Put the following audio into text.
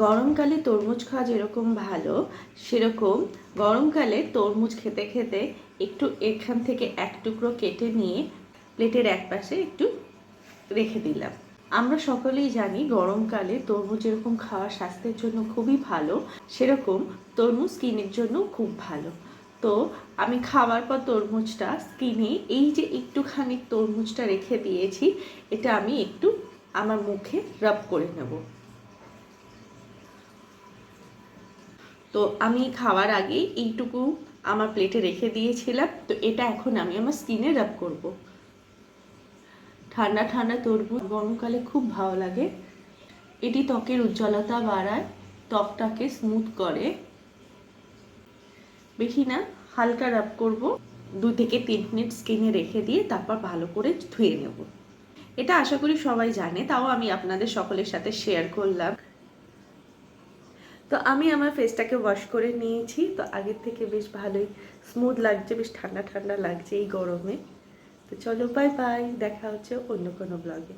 গরমকালে তরমুজ খাওয়া যেরকম ভালো, সেরকম গরমকালে তরমুজ খেতে খেতে একটু এখান থেকে এক টুকরো কেটে নিয়ে প্লেটের একপাশে একটু রেখে দিলাম। আমরা সকলেই জানি গরমকালে তরমুজ যেরকম খাওয়া স্বাস্থ্যের জন্য খুবই ভালো, সেরকম তরমুজ স্কিনের জন্য খুব ভালো। তো আমি খাওয়ার পর তরমুজটা স্কিনে এই যে একটুখানি তরমুজটা রেখে দিয়েছি, এটা আমি একটু আমার মুখে রাব করে নেব। তো আমি খাওয়ার আগে এইটুকু আমার প্লেটে রেখে দিয়েছিলাম, তো এটা এখন আমি আমার স্কিনে রাব করব। ঠান্ডা ঠান্ডা তরমুজ গরমকালে খুব ভালো লাগে। এটি ত্বকের উজ্জ্বলতা বাড়ায়, ত্বকটাকে স্মুথ করে। বেশি না, হালকা রাব করব। 2 থেকে 3 মিনিট স্কিনে রেখে দিয়ে তারপর ভালো করে ধুয়ে নেব। এটা আশা করি সবাই জানে, তাও আমি আপনাদের সকলের সাথে শেয়ার করলাম। তো আমি আমার ফেসটাকে ওয়াশ করে নিয়েছি, তো আগের থেকে বেশ ভালোই স্মুথ লাগছে, বেশ ঠান্ডা ঠান্ডা লাগছে এই গরমে। তো চলো, বাই বাই, দেখা হচ্ছে অন্য কোনো ব্লগে।